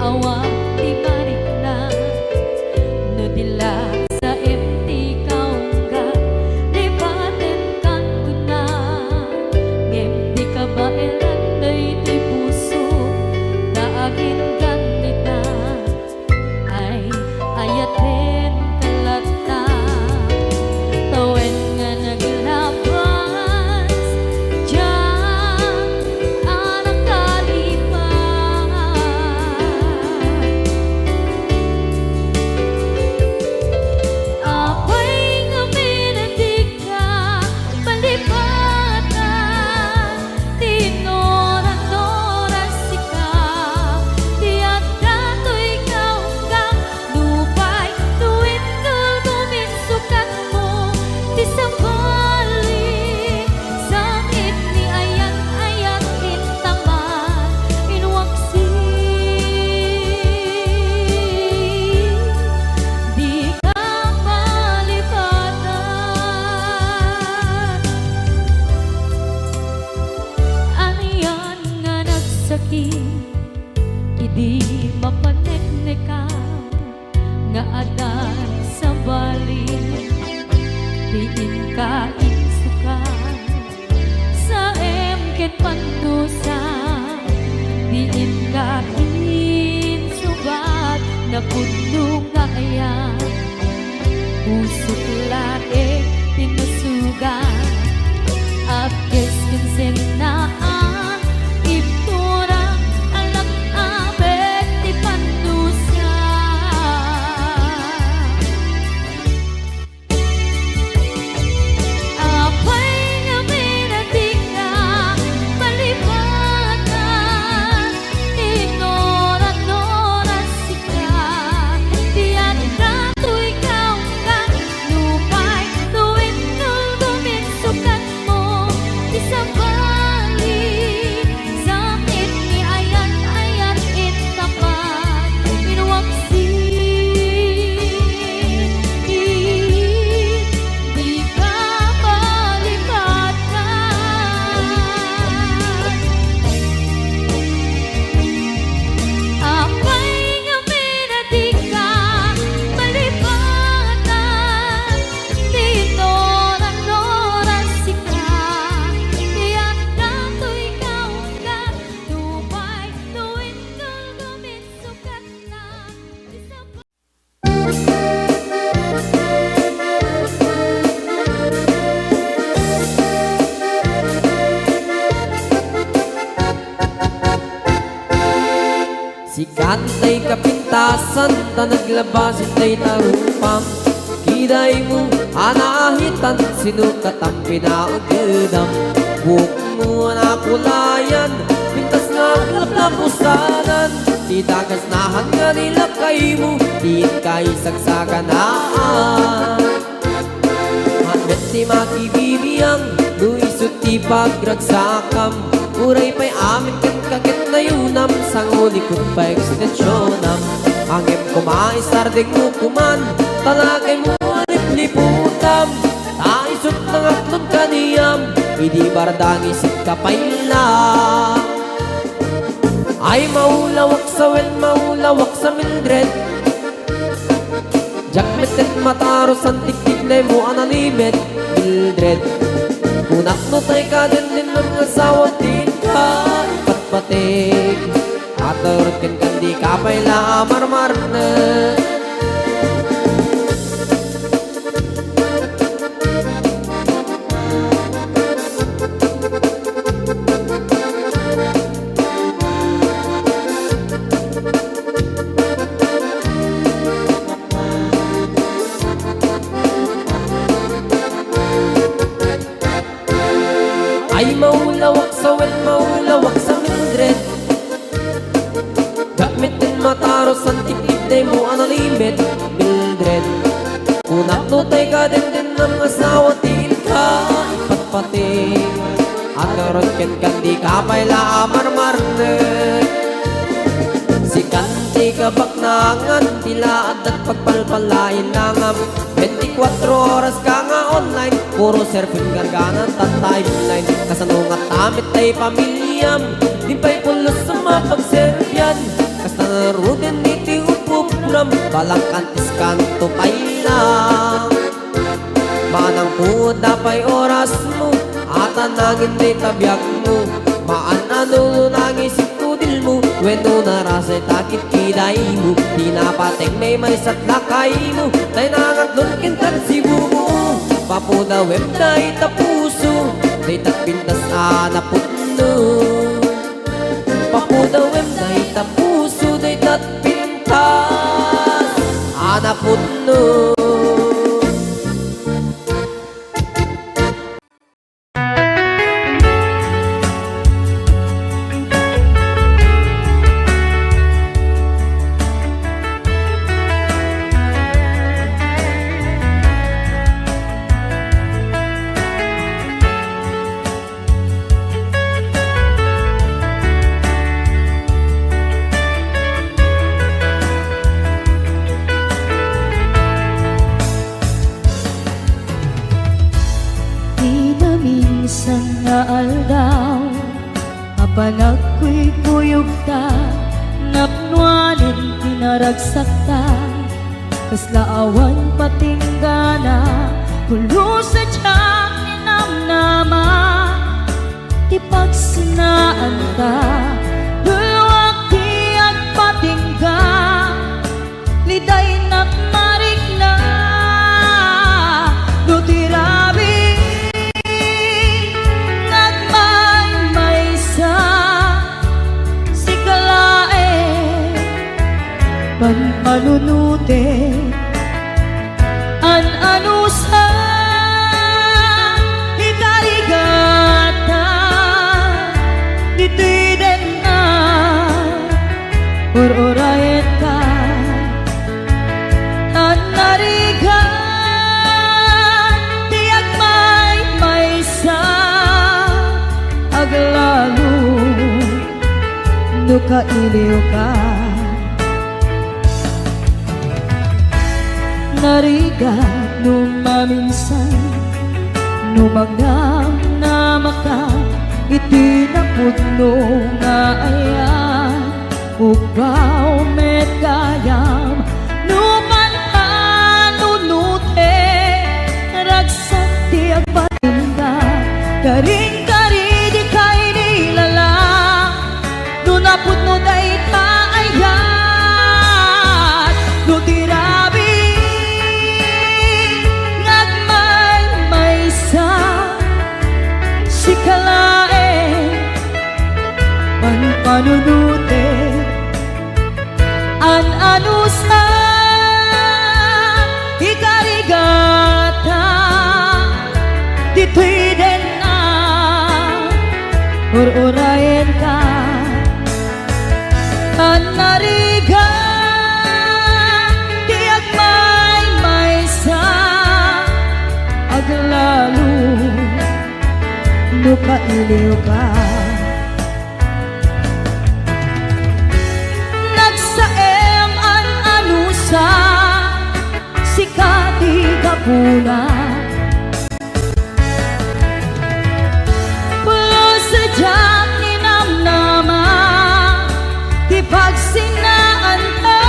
awag di barik na no dila sa empty kaungga lipaten kan kuna ngem di ka ba elan daytoy puso daagin ganita ay ayaten kalata tawen nga naglabas diyan anak kalipan apay nga minadig ka palipatan tinoran-noras sika tiyak dato'y kaunggang lupay tuwid tulgumin sukat mo di sabali sakit ni ayan-ayan intaman inwaksi di ka malipatan aniyan nga nagsakit idi mapanekneka nga adan sa bali diin ka insuka sa emket pandusa diin ka insubat na puno nga ayan pusok lae tinasugan apkes kinsen na ang ipturang alak abet di pandusa apay nga minadig ka palipatan tinoran-noras sika tiyan dato'y kaunggang lupay tuwid tulgumin sukat mo di sabali sakit ni ayan-ayan intapan inwaksi di ka malipatan apay nga minadig ka malipatan tinoran-noras sika tiyak dato'y kaunggang lupay tuwid tulgumin sukat na di sabali Sikat tay kapintasan ta naglabasin tay tarupang kiday mo anahitan sinukat ang pinaagdam buhok mo nakulayan pintas nga aglap na pusanan di dagas nahan nga nilakay mo di kay sagsaganaan Handet ti makibibiyang luisot ti pagragsakam uray pa'y amin kan kakit na yunam sanguli kun pa ekstensyonam angem kumay sardeng mo kuman talagay mo liputam taisot ng aklon kaniyam idi bardang isip kapayla ay maulawak sa wen maulawak sa Mildred jakmetet mataros ang tiktik na mo analimet Mildred kunak no tay ka din ng asawa din ka ipatpatig atarot kan kandi kapayla marmar na birthday mo analimit Mildred Kunak no tay ka din ng asawa til ka Ipatpating At karon ken di ka payla amarmarnet Si kanti ka baknangan Tila at pagpalpalain langam 24 oras ka nga online Puro surfing garganan at timeline Kasanungat tamit ay pamilyam Di pa'y pulos sa mapagservyan Kasta narudin iti upupulam Balang kantis kanto pa'y lang Manang puda pa'y oras mo At anangin di tabyak mo Maan-ano nangisip kudil mo Weno narasay takit kiday mo Pinapatek may marisat lakay mo Tay nangatlon kintan sibu mo Papuda web na itapuso Day tatpintas anaputno Papuda web na itapuso Day tatpintas anaputno Apan ako'y kuyog ta Napnuanin pinaragsak ta Kaslaawan patinggana Pulo sa tiyak ninamnama Ipagsinaan ta Dulwag di at patingga Liday na't marikna Nutirabi Panunute An-ano sa ikarigata Dito'y din na Or-orayet ka An-narigan Tiyak may sa Aglalo Nukailiw ka Narigat numaminsan Numagam na maka Itinapudno nga ayan Ubaw met kayam Numan panunute Ragsak tiyak patinda Karing-kari di kay nilala Nunapudno day taayan Nutirabi Sikalae Panunute An-ano sa ikarigata Dito'y din na Or-orayin ka An-narigan Tiyak may sa Aglalo Nukailiw ka Nagsaem an-ano sa Sikati kapuna Pulo sa diyang ninamnama Di pagsinaan ka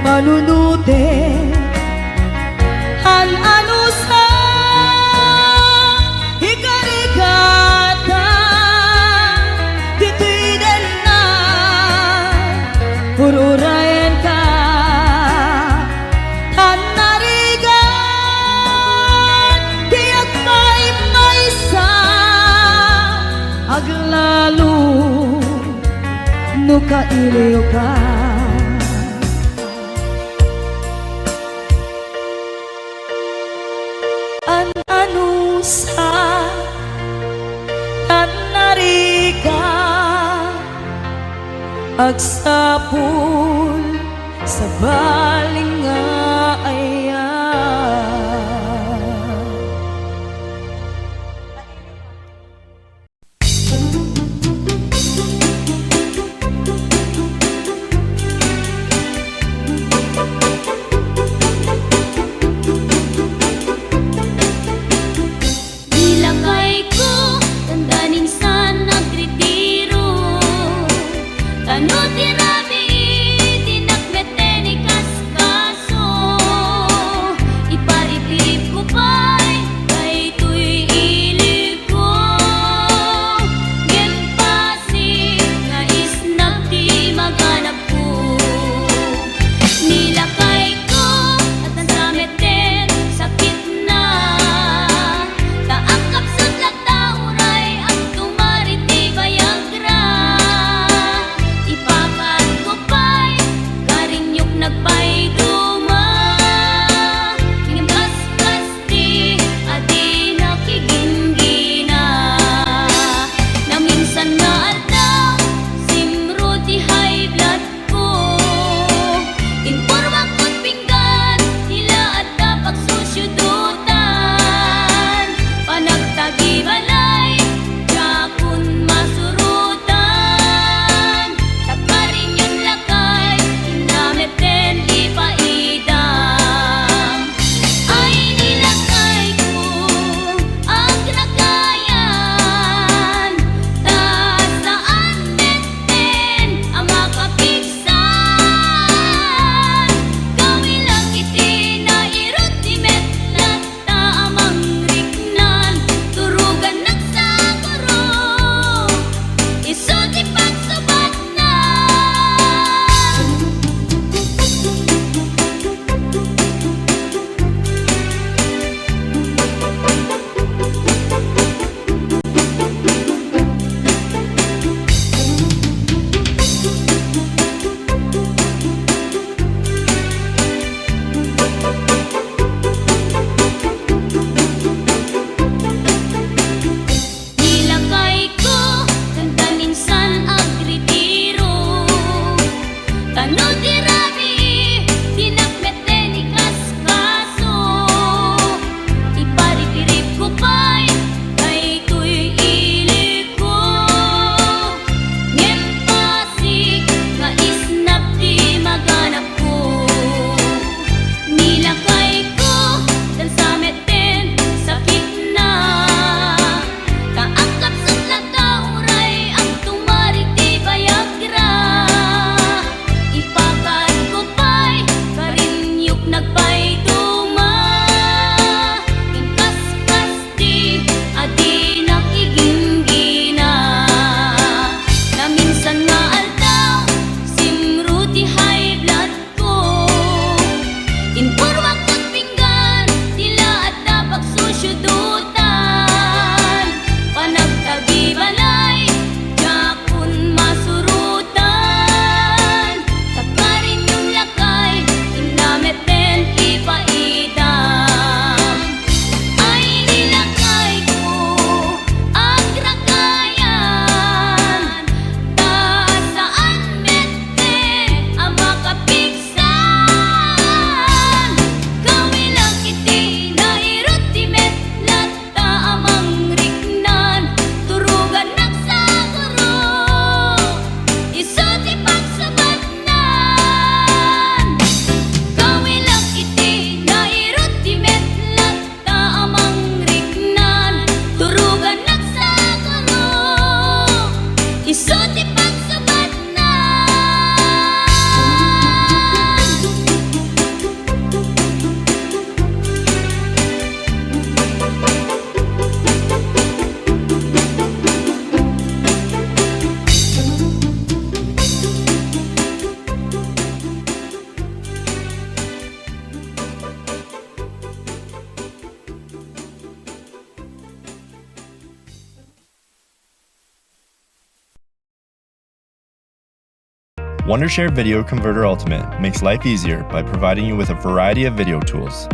Panunute An-ano sa ikarigata Dito'y din na Ururayan ka An-narigan Tiyak may sa Aglalo Nukailiw ka agsapul sa baling nga aya. Ilagay ko tandanin sa nagretiro. Tano tirabi dinakmete ni kaskaso. Iparipip ko pa'y kay tuy ilig ko. Ngem pasig nga isnap di maganap ko. Nilakay ko at nansameten sakit na. Taang kapsat lagtauray ang tumarit di Viagra. Ipakat ko pa'y karinyok nagpay duma. Ingim kaskas di adi nakiginggina. Na minsan nga aldaw simro di high blood ko. Informa ko't pinggan nila at dapat susyudutan. Panagtagi balay jakun masurutan. Tagparin yung lakay inameten ipaidam. Ay nilakay ko ang nagayan. Ta saan meten ang makapigsan. Gawin lang iti na irot di metlat ta amang riknan. Turugan nagsaguro iso di pagsubat na. Nilakay ko ganda minsan agretiro. Tano tirabi dinakmete ni kaskaso. Iparipirip ko pa'y kay tuy ilig ko. Ngem pasig nga isnap di maganap ko. Nilakay ko dan sa meten sakit na. Taang kapsat lagtauray ang tumarik di Viagra. Ipakat ko pa'y karinyok nagpay duma. Ingkaskas di adi nakiginggina. Na minsan nga aldaw simro di high blood ko. Informa ko't pinggan nila at dapat susyudutan. Panagtagi balay jakun masurutan. Tagparin yung lakay inameten ipaidam. Ay nilakay ko ang ragayan. Ta saan meten ang makapigsan. Gawin lang iti na irot di metlat ta amang riknan. Turugan nagsaguro iso di pagsabatan. Gawin lang iti na irot di metlat ta amang riknan. Turugan nagsaguro iso di pagsabatan. Wondershare Video Converter Ultimate makes life easier by providing you with a variety of video tools.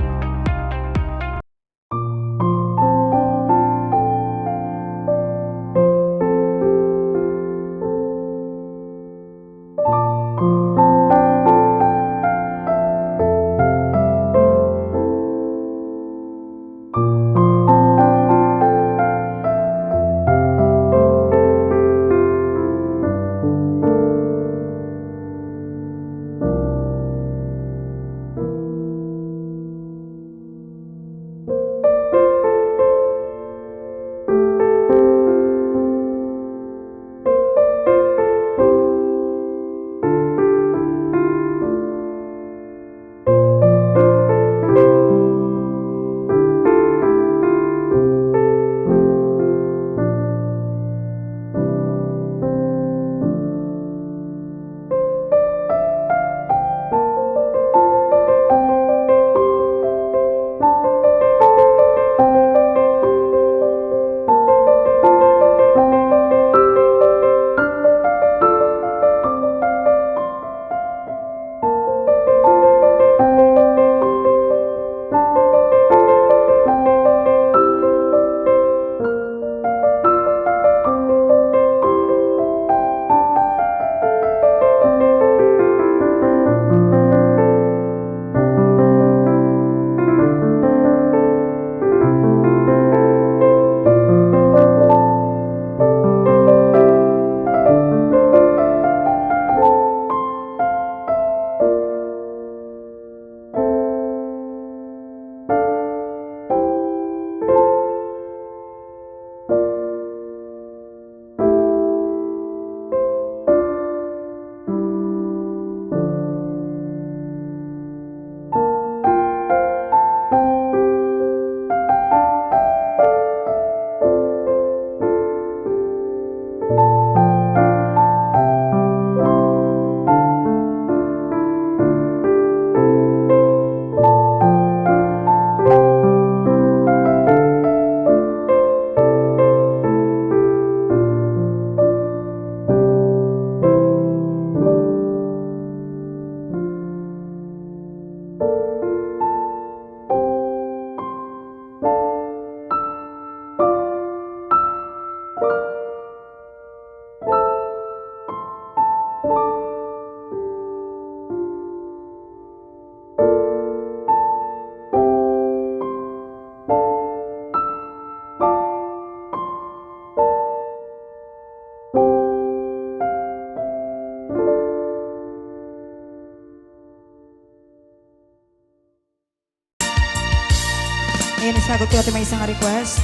sagot ko ito may isang request.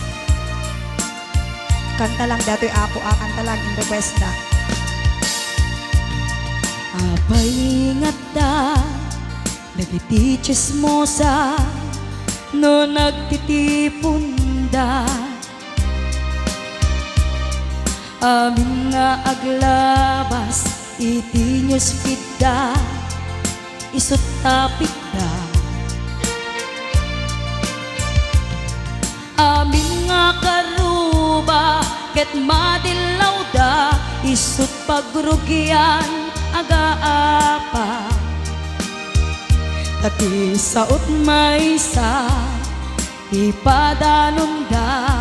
Kanta lang dato'y ako, kanta lang in request na. Apay ingat da, nagiti chismosa, no nagtitipon da. Amin nga aglabas, iti news feed da, isut tapit da. Amin nga karuba, ket madilaw da, isut pagrugyan aga-apa. Tati saot maysa, ipadanom da,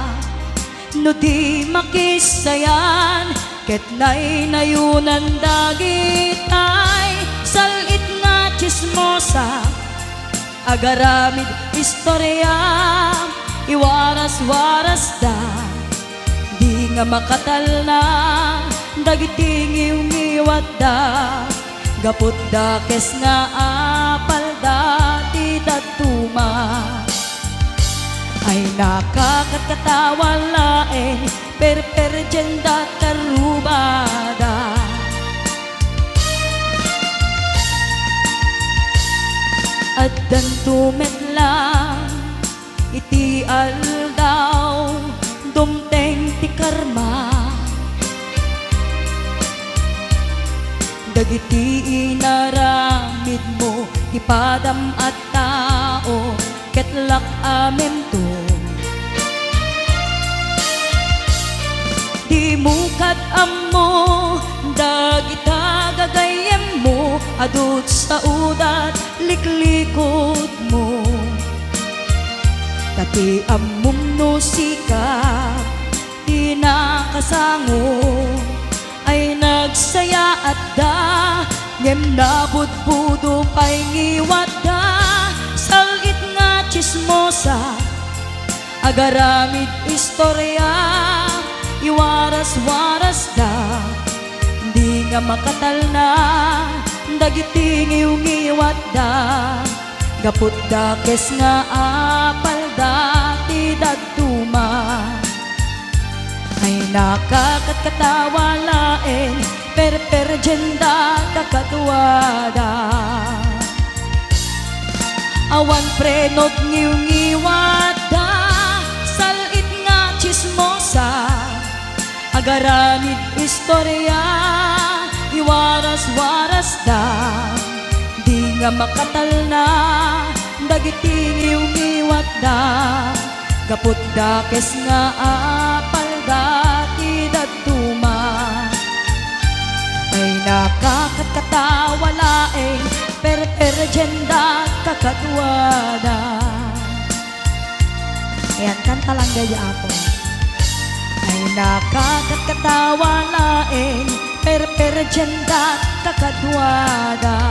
no di makisayan, ket nayunan dagit ay salit nga chismosa, agaramid istorya, iwaras-waras da, di nga makatal na, dagiting iwat da, gapot da kes nga apal da, di datuma. Ay nakakatkatawa laeng, perperjenda karubada. At dantumet lang, iti aldaw, dumteng ti karma. Dagiti inaramid mo, ipadam at tao, ketlak amen to. Di mo amo, dagita gagayem mo, adut sa udat, liklikod mo. Tati amum no sikap, di nakasango, ay nagsaya at da, ngem nabudbudo pa'y ngiwat da, salit nga chismosa, agaramid istorya, iwaras-waras da, di nga makatal na, dagiting iwat da, gaput da kes nga apal da, ti daduma. Ay nakakatkatawa laeng, perperjenda kakatuwada. Awan prenod ngiwada, salit nga chismosa, agaramid istorya, iwaras-waras da, di nga makatal na, dagiting iwat da, gaput da kes nga apal dati datuma. Ay nakakatkatawa laeng, perperjenda kakatuwada. Ayan, kanta lang gaya ako. Ay nakakatkatawa laeng, perperjenda kakatuwada.